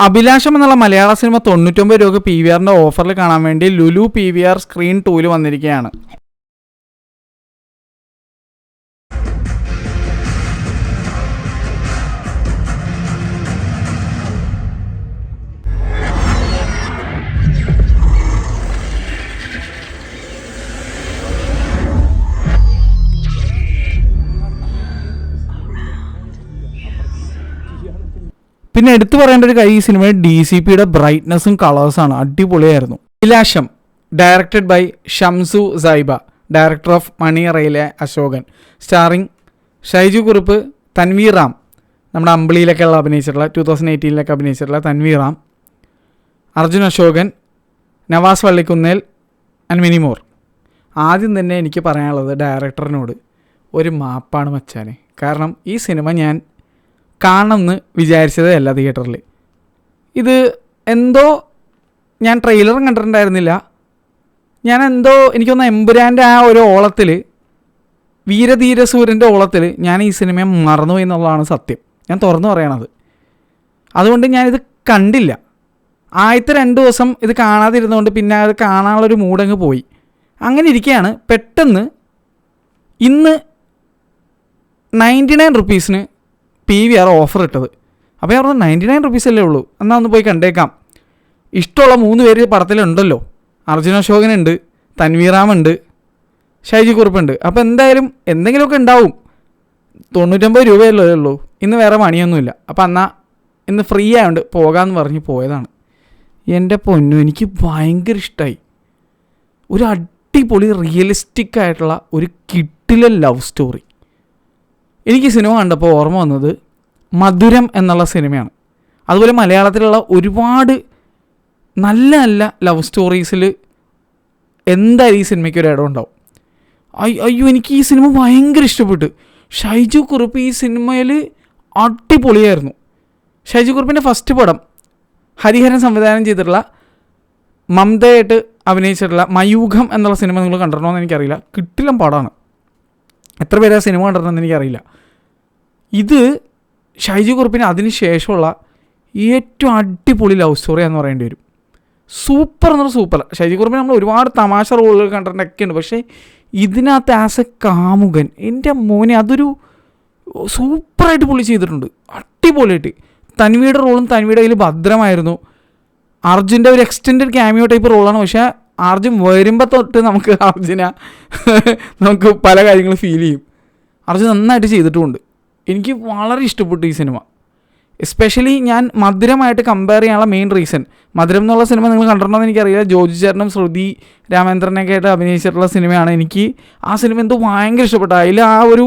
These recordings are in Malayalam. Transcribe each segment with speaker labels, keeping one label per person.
Speaker 1: അഭിലാഷം എന്നുള്ള മലയാള സിനിമ 99 രൂപ PVRന്റെ ഓഫറിൽ കാണാൻ വേണ്ടി ലുലു PVR സ്ക്രീൻ 2 വന്നിരിക്കുകയാണ്. പിന്നെ എടുത്തു പറയേണ്ട ഒരു കാര്യം, ഈ സിനിമയുടെ DCPയുടെ ബ്രൈറ്റ്നസ്സും കളേഴ്സാണ്, അടിപൊളിയായിരുന്നു. Abhilasham directed by Shamzu Zayba, director of Maniyarayile Ashokan, starring Shaiju Kurup, Tanveer Ram, നമ്മുടെ അമ്പിളിയിലൊക്കെയുള്ള അഭിനയിച്ചിട്ടുള്ള 2018 അഭിനയിച്ചിട്ടുള്ള Tanveer Ram, Arjun Ashokan, Navas Vallikkunnel and many more. ആദ്യം തന്നെ എനിക്ക് പറയാനുള്ളത് ഡയറക്ടറിനോട് ഒരു മാപ്പാണ് മച്ചാനെ. കാരണം ഈ സിനിമ ഞാൻ കാണണമെന്ന് വിചാരിച്ചതേ അല്ല തിയേറ്ററിൽ. ഇത് എന്തോ ഞാൻ ട്രെയിലറും കണ്ടിട്ടുണ്ടായിരുന്നില്ല. ഞാൻ എന്തോ എനിക്കൊന്ന് എമ്പുരാൻ്റെ ആ ഒരു ഓളത്തിൽ, വീരധീരസൂര്യൻ്റെ ഓളത്തിൽ ഞാൻ ഈ സിനിമയെ മറന്നു എന്നുള്ളതാണ് സത്യം. ഞാൻ തുറന്നു പറയണത്. അതുകൊണ്ട് ഞാനിത് കണ്ടില്ല. ആദ്യത്തെ 2 ദിവസം ഇത് കാണാതിരുന്നുകൊണ്ട് പിന്നെ അത് കാണാനുള്ളൊരു മൂടങ്ങ് പോയി. അങ്ങനെ ഇരിക്കുകയാണ് പെട്ടെന്ന് ഇന്ന് 99 റുപ്പീസിന് PVR ഓഫർ ഇട്ടത്. അപ്പോൾ ഞാൻ പറഞ്ഞു 99 റുപ്പീസല്ലേ ഉള്ളൂ, എന്നാൽ ഒന്ന് പോയി കണ്ടേക്കാം. ഇഷ്ടമുള്ള 3 പേര് പടത്തിലുണ്ടല്ലോ. അർജുൻ അശോകനുണ്ട്, തൻവീർ റാമുണ്ട്, ഷൈജു കുറുപ്പുണ്ട്. അപ്പോൾ എന്തായാലും എന്തെങ്കിലുമൊക്കെ ഉണ്ടാവും. 99 രൂപയല്ലേ ഉള്ളൂ, ഇന്ന് വേറെ പണിയൊന്നുമില്ല. അപ്പോൾ എന്നാൽ ഇന്ന് ഫ്രീ ആയതുകൊണ്ട് പോകാമെന്ന് പറഞ്ഞ് പോയതാണ്. എൻ്റെ പൊന്നു, എനിക്ക് ഭയങ്കര ഇഷ്ടമായി. ഒരു അടിപൊളി റിയലിസ്റ്റിക് ആയിട്ടുള്ള ഒരു കിടിലൻ ലവ് സ്റ്റോറി. എനിക്ക് സിനിമ കണ്ടപ്പോൾ ഓർമ്മ വന്നത് മധുരം എന്നുള്ള സിനിമയാണ്. അതുപോലെ മലയാളത്തിലുള്ള ഒരുപാട് നല്ല നല്ല ലവ് സ്റ്റോറീസിൽ എന്തായാലും ഈ സിനിമയ്ക്ക് ഒരു ഇടം ഉണ്ടാവും. അയ്യോ, എനിക്ക് ഈ സിനിമ ഭയങ്കര ഇഷ്ടപ്പെട്ടു. ഷൈജു കുറുപ്പ് ഈ സിനിമയിൽ അടിപൊളിയായിരുന്നു. ഷൈജു കുറുപ്പിൻ്റെ ഫസ്റ്റ് പടം ഹരിഹരൻ സംവിധാനം ചെയ്തിട്ടുള്ള, മമതയായിട്ട് അഭിനയിച്ചിട്ടുള്ള മയൂഖം എന്നുള്ള സിനിമ നിങ്ങൾ കണ്ടിട്ടുണ്ടോയെന്ന് എനിക്കറിയില്ല. കിട്ടിലും പടമാണ്. എത്ര പേര് ആ സിനിമ കണ്ടിട്ടുണ്ടെന്ന് എനിക്കറിയില്ല. ഇത് ഷൈജു കുറുപ്പിന് അതിന് ശേഷമുള്ള ഏറ്റവും അടിപൊളി ലവ് സ്റ്റോറിയാണെന്ന് പറയേണ്ടി വരും. സൂപ്പർ എന്ന് പറഞ്ഞാൽ സൂപ്പർ. ഷൈജു കുറുപ്പിന് നമ്മൾ ഒരുപാട് തമാശ റോളുകൾ കണ്ടിട്ടൊക്കെ ഉണ്ട്. പക്ഷേ ഇതിനകത്ത് ആസ് എ കാമുകൻ, എൻ്റെ മോനെ അതൊരു സൂപ്പറായിട്ട് പുള്ളി ചെയ്തിട്ടുണ്ട്, അടിപൊളിയായിട്ട്. തൻവിയുടെ റോളും തൻവിയുടെ കയ്യിൽ ഭദ്രമായിരുന്നു. അർജുൻ്റെ ഒരു എക്സ്റ്റെൻഡഡ് ക്യാമിയോ ടൈപ്പ് റോളാണ്. പക്ഷേ അർജുൻ വരുമ്പോൾ തൊട്ട് നമുക്ക് പല കാര്യങ്ങളും ഫീൽ ചെയ്യും. അർജുൻ നന്നായിട്ട് ചെയ്തിട്ടുമുണ്ട്. എനിക്ക് വളരെ ഇഷ്ടപ്പെട്ടു ഈ സിനിമ. എസ്പെഷ്യലി ഞാൻ മധുരമായിട്ട് കമ്പയർ ചെയ്യാനുള്ള മെയിൻ റീസൺ, മധുരം എന്നുള്ള സിനിമ നിങ്ങൾ കണ്ടിട്ടുണ്ടോയെന്ന് എനിക്കറിയില്ല. ജോജി ചേട്ടനും ശ്രുതി രാമേന്ദ്രനൊക്കെ ആയിട്ട് അഭിനയിച്ചിട്ടുള്ള സിനിമയാണ്. എനിക്ക് ആ സിനിമ എന്തോ ഭയങ്കര ഇഷ്ടപ്പെട്ടു. അതിൽ ആ ഒരു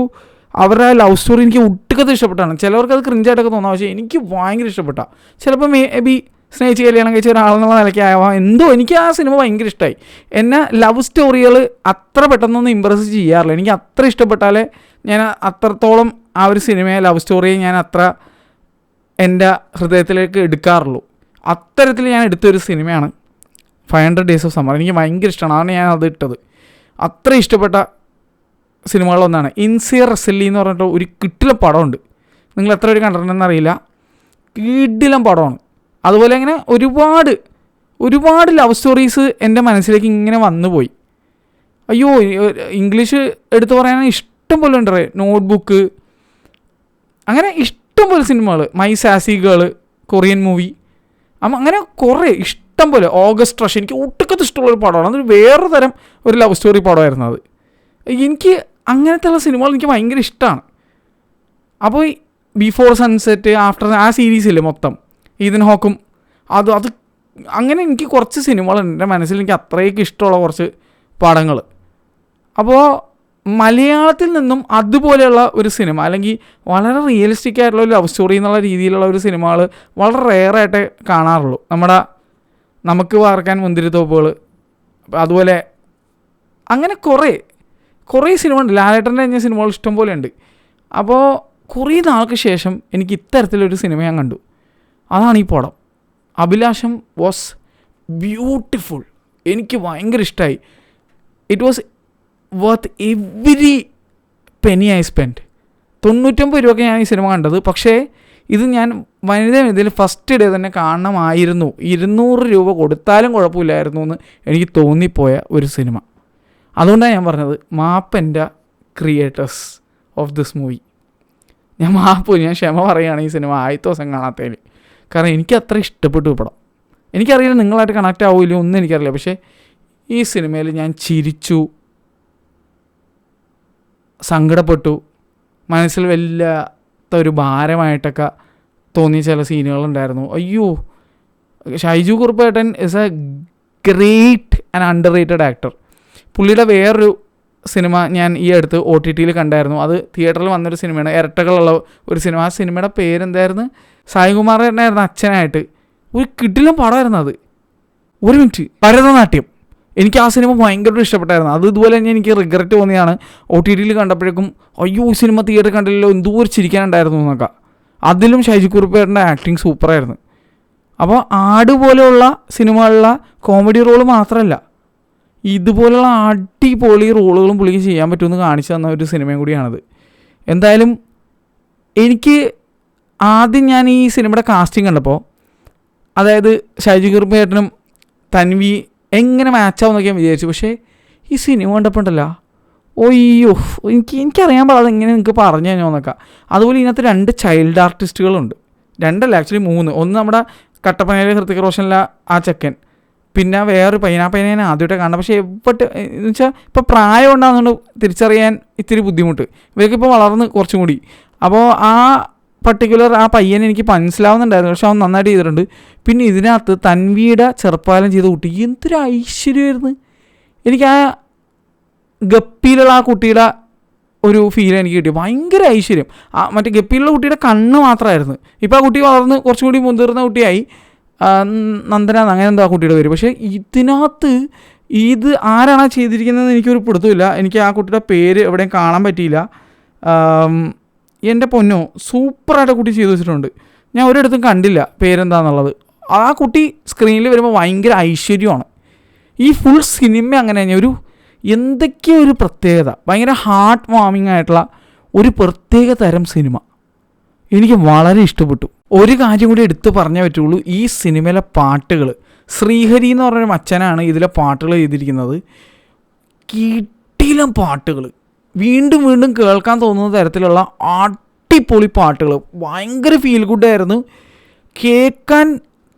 Speaker 1: അവരുടെ ലവ് സ്റ്റോറി എനിക്ക് ഒട്ടുക്കത്ത് ഇഷ്ടപ്പെട്ടാണ്. ചിലവർക്ക് അത് ക്രിഞ്ചായിട്ടൊക്കെ തോന്നാം, പക്ഷേ എനിക്ക് ഭയങ്കര ഇഷ്ടപ്പെട്ട. ചിലപ്പോൾ മേ ബി സ്നേഹിച്ച് കല്യാണം കഴിച്ച ഒരാളെന്നുള്ള നിലയ്ക്കാവാം, എന്തോ എനിക്ക് ആ സിനിമ ഭയങ്കര ഇഷ്ടമായി. എന്നെ ലവ് സ്റ്റോറികൾ അത്ര പെട്ടെന്നൊന്നും ഇമ്പ്രസ് ചെയ്യാറില്ല. എനിക്ക് അത്ര ഇഷ്ടപ്പെട്ടാലേ ഞാൻ അത്രത്തോളം ആ ഒരു സിനിമയെ, ലവ് സ്റ്റോറിയെ ഞാൻ അത്ര എൻ്റെ ഹൃദയത്തിലേക്ക് എടുക്കാറുള്ളൂ. അത്തരത്തിൽ ഞാൻ എടുത്തൊരു സിനിമയാണ് 500 Days of Summer. എനിക്ക് ഭയങ്കര ഇഷ്ടമാണ്, അതാണ് ഞാൻ അത് ഇട്ടത്. അത്ര ഇഷ്ടപ്പെട്ട സിനിമകളൊന്നാണ്. ഇൻസിയർ റസല്ലി എന്ന് പറഞ്ഞിട്ട് ഒരു കിടിലൻ പടമുണ്ട്. നിങ്ങൾ എത്ര പേര് കണ്ടിട്ടുണ്ടെന്ന് അറിയില്ല, കിടിലൻ പടമാണ്. അതുപോലെ ഇങ്ങനെ ഒരുപാട് ലവ് സ്റ്റോറീസ് എൻ്റെ മനസ്സിലേക്ക് ഇങ്ങനെ വന്നുപോയി. അയ്യോ, ഇംഗ്ലീഷ് എടുത്തു പറയാൻ ഇഷ്ടം പോലെ ഉണ്ട്. നോട്ട്ബുക്ക്, അങ്ങനെ ഇഷ്ടം പോലെ സിനിമകൾ, മൈ സാസി ഗേൾ കൊറിയൻ മൂവി, അങ്ങനെ കുറേ ഇഷ്ടം പോലെ. ഓഗസ്റ്റ് റഷ് എനിക്ക് ഒട്ടുക്കത്ത് ഇഷ്ടമുള്ളൊരു പടമാണ്. അതൊരു വേറെ തരം ഒരു ലവ് സ്റ്റോറി പടമായിരുന്നു അത്. എനിക്ക് അങ്ങനത്തെയുള്ള സിനിമകൾ എനിക്ക് ഭയങ്കര ഇഷ്ടമാണ്. അപ്പോൾ ബിഫോർ സൺസെറ്റ്, ആഫ്റ്റർ, ആ സീരീസില്ലേ മൊത്തം, ഈതൻ ഹോക്കും, അത് അങ്ങനെ എനിക്ക് കുറച്ച് സിനിമകളുണ്ട് എൻ്റെ മനസ്സിൽ. എനിക്ക് അത്രയ്ക്ക് ഇഷ്ടമുള്ള കുറച്ച് പടങ്ങൾ. അപ്പോൾ മലയാളത്തിൽ നിന്നും അതുപോലെയുള്ള ഒരു സിനിമ, അല്ലെങ്കിൽ വളരെ റിയലിസ്റ്റിക് ആയിട്ടുള്ള ഒരു ലവ് സ്റ്റോറി എന്നുള്ള രീതിയിലുള്ള ഒരു സിനിമകൾ വളരെ റെയറായിട്ടേ കാണാറുള്ളൂ. നമുക്ക് വാർക്കാൻ മുന്തിരിത്തോപ്പുകൾ, അതുപോലെ അങ്ങനെ കുറേ സിനിമ ഉണ്ട്. ലാലേട്ടൻ്റെ കഴിഞ്ഞ സിനിമകൾ ഇഷ്ടം പോലെ ഉണ്ട്. അപ്പോൾ കുറേ നാൾക്ക് ശേഷം എനിക്ക് ഇത്തരത്തിലൊരു സിനിമ ഞാൻ കണ്ടു. അതാണ് ഈ പടം. അഭിലാഷം വാസ് ബ്യൂട്ടിഫുൾ. എനിക്ക് ഭയങ്കര ഇഷ്ടമായി. It was worth every Penny I spend. 99 രൂപയ്ക്ക് ഞാൻ ഈ സിനിമ കണ്ടത്. പക്ഷേ ഇത് ഞാൻ വനിതയിൽ ഫസ്റ്റ് ഡേ തന്നെ കാണണമായിരുന്നു, 200 രൂപ കൊടുത്താലും കുഴപ്പമില്ലായിരുന്നു എന്ന് എനിക്ക് തോന്നിപ്പോയ ഒരു സിനിമ. അതുകൊണ്ടാണ് ഞാൻ പറഞ്ഞത് മാപ്പൻ്റെ ക്രിയേറ്റേഴ്സ് ഓഫ് ദിസ് മൂവി. ഞാൻ ക്ഷമ പറയുകയാണ് ഈ സിനിമ ആദ്യത്തെ ദിവസം കാണാത്തതിൽ. കാരണം എനിക്ക് അത്ര ഇഷ്ടപ്പെട്ടു പടം. എനിക്കറിയില്ല നിങ്ങളായിട്ട് കണക്റ്റ് ആവില്ല ഒന്നും എനിക്കറിയില്ല, പക്ഷേ ഈ സിനിമയിൽ ഞാൻ ചിരിച്ചു, സങ്കടപ്പെട്ടു, മനസ്സിൽ വല്ലാത്ത ഒരു ഭാരമായിട്ടൊക്കെ തോന്നിയ ചില സീനുകളുണ്ടായിരുന്നു. അയ്യോ, ഷൈജു കുറുപ്പേട്ടൻ is a great and underrated actor. പുള്ളിയുടെ വേറൊരു സിനിമ ഞാൻ ഈ അടുത്ത് OTT കണ്ടായിരുന്നു. അത് തിയേറ്ററിൽ വന്നൊരു സിനിമയാണ്, ഇരട്ടകളുള്ള ഒരു സിനിമ. ആ സിനിമയുടെ പേരെന്തായിരുന്നു? സായികുമാറിനായിരുന്നു അച്ഛനായിട്ട്. ഒരു കിടിലം പടമായിരുന്നു അത്. ഒരു മിനിറ്റ്, ഭരതനാട്യം. എനിക്ക് ആ സിനിമ ഭയങ്കരമായിട്ട് ഇഷ്ടപ്പെട്ടായിരുന്നു. അത് ഇതുപോലെ തന്നെ എനിക്ക് റിഗ്രറ്റ് തോന്നിയാണ് OTT കണ്ടപ്പോഴേക്കും. അയ്യോ, ഈ സിനിമ തിയേറ്ററിൽ കണ്ടില്ലല്ലോ, എന്തോ ചിരിക്കാനുണ്ടായിരുന്നു എന്നൊക്കെ. അതിലും ഷൈജു കുറുപ്പേട്ടൻ്റെ ആക്ടിങ് സൂപ്പറായിരുന്നു. അപ്പോൾ ആട് പോലെയുള്ള സിനിമകളിലെ കോമഡി റോള് മാത്രമല്ല, ഇതുപോലുള്ള അടിപൊളി റോളുകളും പുള്ളിക്ക് ചെയ്യാൻ പറ്റുമെന്ന് കാണിച്ചു തന്ന ഒരു സിനിമയും കൂടിയാണത്. എന്തായാലും എനിക്ക് ആദ്യം ഞാൻ ഈ സിനിമയുടെ കാസ്റ്റിംഗ് കണ്ടപ്പോൾ, അതായത് ഷൈജു കുറുപ്പേട്ടനും തൻവി എങ്ങനെ മാച്ചാവുന്നൊക്കെ ഞാൻ വിചാരിച്ചു. പക്ഷേ ഈ സിനിമ കണ്ടപ്പോൾ ഉണ്ടല്ലോ, ഒയ്യോ, എനിക്കറിയാൻ പാടില്ല എങ്ങനെ നിങ്ങൾക്ക് പറഞ്ഞു തന്നോന്നൊക്കെ. അതുപോലെ ഇതിനകത്ത് 2 ചൈൽഡ് ആർട്ടിസ്റ്റുകളുണ്ട്. 2 ആക്ച്വലി 3. ഒന്ന് നമ്മുടെ കട്ടപ്പനയിലെ ഹൃതിക് റോഷനിലെ ആ ചെക്കൻ, പിന്നെ വേറൊരു പയ്യൻ. ആ പയ്യനെ ഞാൻ ആദ്യമായിട്ട് കാണണം. പക്ഷേ എന്ന് വെച്ചാൽ ഇപ്പോൾ പ്രായം ഉണ്ടാകുന്നുണ്ട് തിരിച്ചറിയാൻ ഇത്തിരി ബുദ്ധിമുട്ട്. ഇവരൊക്കെ ഇപ്പോൾ വളർന്ന് കുറച്ചും കൂടി. അപ്പോൾ ആ പർട്ടിക്കുലർ ആ പയ്യനെ എനിക്ക് മനസ്സിലാവുന്നുണ്ടായിരുന്നു, പക്ഷെ അവൻ നന്നായിട്ട് ചെയ്തിട്ടുണ്ട്. പിന്നെ ഇതിനകത്ത് തൻവിയുടെ ചെറുപ്പകാലം ചെയ്ത കുട്ടി എന്തൊരു ഐശ്വര്യമായിരുന്നു. എനിക്ക് ആ ഗപ്പിയിലുള്ള ആ കുട്ടിയുടെ ഒരു ഫീൽ എനിക്ക് കിട്ടി. ഭയങ്കര ഐശ്വര്യം. ആ മറ്റേ ഗപ്പിയിലുള്ള കുട്ടിയുടെ കണ്ണ് മാത്രമായിരുന്നു. ഇപ്പോൾ ആ കുട്ടി വളർന്ന് കുറച്ചും കൂടി മുതിർന്ന കുട്ടിയായി. നന്ദന അങ്ങനെ എന്താ കുട്ടിയുടെ പേര്. പക്ഷേ ഇതിനകത്ത് ഇത് ആരാണ് ചെയ്തിരിക്കുന്നതെന്ന് എനിക്കൊരു പിടുത്തമില്ല. എനിക്ക് ആ കുട്ടിയുടെ പേര് എവിടെയും കാണാൻ പറ്റിയില്ല. എൻ്റെ പൊന്നോ, സൂപ്പറായിട്ട് കുട്ടി ചെയ്തു വെച്ചിട്ടുണ്ട്. ഞാൻ ഒരിടത്തും കണ്ടില്ല പേരെന്താണെന്നുള്ളത്. ആ കുട്ടി സ്ക്രീനിൽ വരുമ്പോൾ ഭയങ്കര ഐശ്വര്യമാണ്. ഈ ഫുൾ സിനിമ അങ്ങനെ തന്നെ ഒരു എന്തൊക്കെയോ ഒരു പ്രത്യേകത, ഭയങ്കര ഹാർട്ട് വാമിങ് ആയിട്ടുള്ള ഒരു പ്രത്യേക തരം സിനിമ. എനിക്ക് വളരെ ഇഷ്ടപ്പെട്ടു. ഒരു കാര്യം കൂടി എടുത്ത് പറഞ്ഞേ പറ്റുള്ളൂ, ഈ സിനിമയിലെ പാട്ടുകൾ. ശ്രീഹരി എന്ന് പറഞ്ഞൊരു മച്ചനാണ് ഇതിലെ പാട്ടുകൾ ചെയ്തിരിക്കുന്നത്. കിടിലം പാട്ടുകൾ, വീണ്ടും വീണ്ടും കേൾക്കാൻ തോന്നുന്ന തരത്തിലുള്ള അടിപൊളി പാട്ടുകൾ. ഭയങ്കര ഫീൽ ഗുഡായിരുന്നു. കേൾക്കാൻ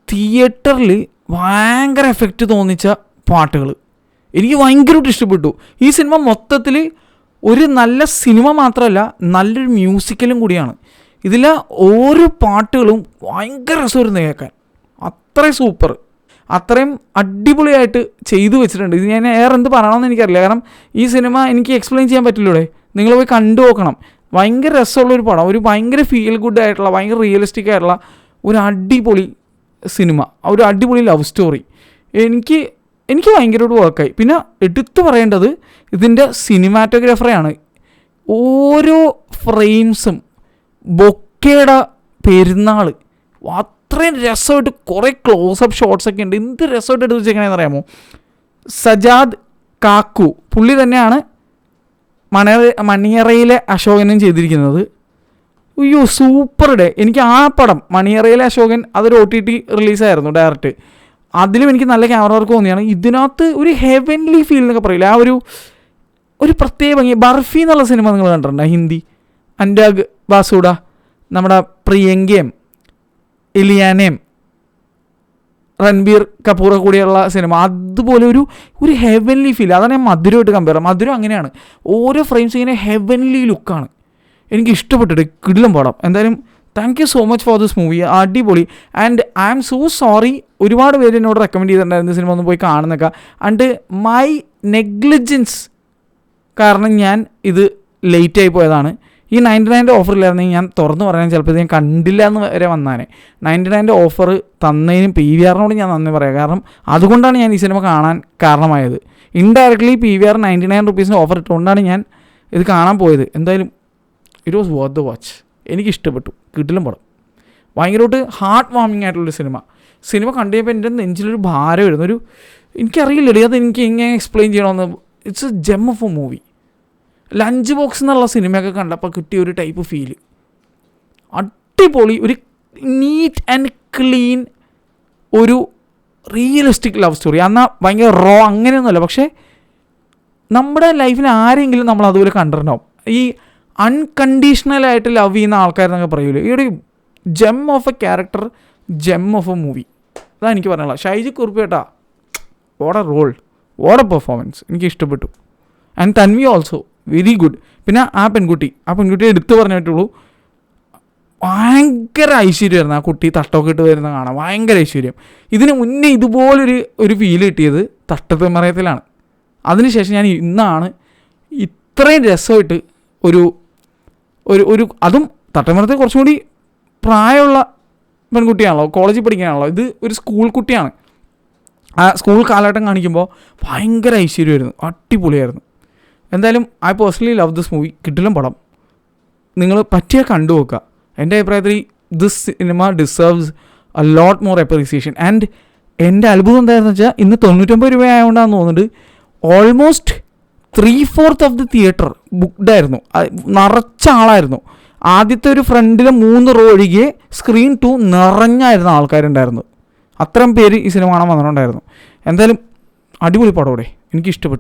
Speaker 1: തിയേറ്ററിൽ ഭയങ്കര എഫക്റ്റ് തോന്നിച്ച പാട്ടുകൾ എനിക്ക് ഭയങ്കരമായിട്ട് ഇഷ്ടപ്പെട്ടു. ഈ സിനിമ മൊത്തത്തിൽ ഒരു നല്ല സിനിമ മാത്രമല്ല, നല്ലൊരു മ്യൂസിക്കലും കൂടിയാണ്. ഇതിലെ ഓരോ പാട്ടുകളും ഭയങ്കര രസമായിരുന്നു കേൾക്കാൻ. അത്രയും സൂപ്പർ, അത്രയും അടിപൊളിയായിട്ട് ചെയ്തു വെച്ചിട്ടുണ്ട്. ഇത് ഞാൻ എന്ത് പറയണമെന്ന് എനിക്കറിയില്ല. കാരണം ഈ സിനിമ എനിക്ക് എക്സ്പ്ലെയിൻ ചെയ്യാൻ പറ്റില്ലൂടെ, നിങ്ങൾ പോയി കണ്ടു നോക്കണം. ഭയങ്കര രസമുള്ളൊരു പടം, ഒരു ഭയങ്കര ഫീൽ ഗുഡ് ആയിട്ടുള്ള, ഭയങ്കര റിയലിസ്റ്റിക് ആയിട്ടുള്ള ഒരു അടിപൊളി സിനിമ, ഒരു അടിപൊളി ലവ് സ്റ്റോറി. എനിക്ക് ഭയങ്കരമായിട്ട് വർക്കായി. പിന്നെ എടുത്തു പറയേണ്ടത് ഇതിൻ്റെ സിനിമാറ്റോഗ്രാഫറെയാണ്. ഓരോ ഫ്രെയിംസും ബൊക്കയുടെ പെരുന്നാൾ അത്രയും രസമായിട്ട് കുറേ ക്ലോസപ്പ് ഷോട്ട്സൊക്കെ ഉണ്ട്. എന്ത് രസമായിട്ട് എടുത്ത് വെച്ചേക്കണേന്ന് അറിയാമോ? സജാദ് കാക്കു പുള്ളി തന്നെയാണ് മണിയറയിലെ അശോകനും ചെയ്തിരിക്കുന്നത്. അയ്യോ, സൂപ്പർ ഡേ. എനിക്ക് ആ പടം മണിയറയിലെ അശോകൻ അതൊരു OTT റിലീസായിരുന്നു ഡയറക്റ്റ്. അതിലും എനിക്ക് നല്ല ക്യാമറ വർക്ക് തോന്നിയാണ്. ഇതിനകത്ത് ഒരു ഹെവൻലി ഫീൽ എന്നൊക്കെ പറയില്ല, ആ ഒരു പ്രത്യേക ഭംഗി. ബർഫി എന്നുള്ള സിനിമ നിങ്ങൾ കണ്ടിട്ടുണ്ടോ? ഹിന്ദി, അനുരാഗ് ബാസൂഡ, നമ്മുടെ പ്രിയങ്കയും ഇലിയാനയും രൺബീർ കപൂർ കൂടിയുള്ള സിനിമ. അതുപോലെ ഒരു ഹെവൻലി ഫീൽ. അതാണ് ഞാൻ മധുരമായിട്ട് കമ്പയർ ചെയ്യാം. മധുരം അങ്ങനെയാണ്, ഓരോ ഫ്രെയിംസ് ഇങ്ങനെ ഹെവൻലി ലുക്കാണ്. എനിക്ക് ഇഷ്ടപ്പെട്ടിട്ട് കിടിലം പടം. എന്തായാലും thank you so much for this movie. അടിപൊളി. And I am so sorry, ഒരുപാട് പേര് എന്നോട് റെക്കമെൻഡ് ചെയ്തിട്ടുണ്ടായിരുന്നു സിനിമ ഒന്ന് പോയി കാണുന്നൊക്കെ. ആൻഡ് മൈ നെഗ്ലിജൻസ് കാരണം ഞാൻ ഇത് ലേറ്റായി പോയതാണ്. ഈ 99 ഓഫറിലായിരുന്നെങ്കിൽ ഞാൻ തുറന്നു പറയാൻ ചിലപ്പോൾ ഞാൻ കണ്ടില്ല എന്ന് വരെ വന്നാനെ. 99 ഓഫർ തന്നതിനും PVRനോട് ഞാൻ നന്ദി പറയാം. കാരണം അതുകൊണ്ടാണ് ഞാൻ ഈ സിനിമ കാണാൻ കാരണമായത്. ഇൻഡയറക്ട്ലി PVR 99 റുപ്പീസിന് ഓഫർ ഇട്ടുകൊണ്ടാണ് ഞാൻ ഇത് കാണാൻ പോയത്. എന്തായാലും it was worth the watch. എനിക്കിഷ്ടപ്പെട്ടു, കിടിലം പടം. ഭയങ്കരമായിട്ട് ഹാർട്ട് വാമിങ് ആയിട്ടുള്ളൊരു സിനിമ കണ്ടു കഴിഞ്ഞപ്പോൾ എൻ്റെ നെഞ്ചിലൊരു ഭാരം വരുന്നു. എനിക്കറിയില്ലടി അത് എനിക്ക് എങ്ങനെ എക്സ്പ്ലെയിൻ ചെയ്യണമെന്ന്. It's a gem of a movie. Lunch box എന്നുള്ള സിനിമയൊക്കെ കണ്ടപ്പോൾ കിട്ടിയ ഒരു ടൈപ്പ് ഫീല്. അടിപൊളി ഒരു നീറ്റ് ആൻഡ് ക്ലീൻ ഒരു റിയലിസ്റ്റിക് ലവ് സ്റ്റോറി. എന്നാൽ ഭയങ്കര റോ അങ്ങനെയൊന്നുമല്ല, പക്ഷേ നമ്മുടെ ലൈഫിൽ ആരെങ്കിലും നമ്മൾ അതുപോലെ കണ്ടിട്ടുണ്ടാവും. ഈ അൺകണ്ടീഷണലായിട്ട് ലവ് ചെയ്യുന്ന ആൾക്കാരെന്നൊക്കെ പറയൂലേ, ഈ ഒരു gem of a character, gem of a movie. അതാണ് എനിക്ക് പറയാനുള്ളത്. ഷൈജി കുറുപ്പ് ചേട്ടാ, what a role, what a performance, എനിക്ക് ഇഷ്ടപ്പെട്ടു. And Tanvi also very good. പിന്നെ ആ പെൺകുട്ടി എടുത്തു പറഞ്ഞിട്ടുള്ളൂ, ഭയങ്കര ഐശ്വര്യമായിരുന്നു ആ കുട്ടി. തട്ടമൊക്കെ ഇട്ട് വരുന്ന കാണാം, ഭയങ്കര ഐശ്വര്യം. ഇതിന് മുന്നേ ഇതുപോലൊരു ഫീൽ കിട്ടിയത് തട്ടത്തുമറയത്തിലാണ്. അതിനുശേഷം ഞാൻ ഇന്നാണ് ഇത്രയും രസമായിട്ട് ഒരു അതും തട്ടമറയത്തിൽ കുറച്ചും കൂടി പ്രായമുള്ള പെൺകുട്ടിയാണല്ലോ, കോളേജിൽ പഠിക്കാനാണല്ലോ, ഇത് ഒരു സ്കൂൾ കുട്ടിയാണ്. ആ സ്കൂൾ കാലഘട്ടം കാണിക്കുമ്പോൾ ഭയങ്കര ഐശ്വര്യമായിരുന്നു, അടിപൊളിയായിരുന്നു. എന്തായാലും I personally love this movie. കിടിലൻ പടം, നിങ്ങൾ പറ്റിയാൽ കണ്ടു നോക്കുക. എൻ്റെ അഭിപ്രായത്തിൽ this cinema deserves a lot more appreciation. And എൻ്റെ അത്ഭുതം എന്താണെന്ന് വെച്ചാൽ ഇന്ന് 99 രൂപ ആയതുകൊണ്ടാണെന്ന് തോന്നുന്നുണ്ട്, almost 3/4 of the theatre booked ആയിരുന്നു, നിറച്ച ആളായിരുന്നു. ആദ്യത്തെ ഒരു ഫ്രണ്ടിലെ 3 റോ ഒഴികെ സ്ക്രീൻ 2 നിറഞ്ഞായിരുന്നു ആൾക്കാരുണ്ടായിരുന്നു. അത്രയും പേര് ഈ സിനിമ കാണാൻ വന്നിട്ടുണ്ടായിരുന്നു. എന്തായാലും അടിപൊളി പടം, എനിക്കിഷ്ടപ്പെട്ടു.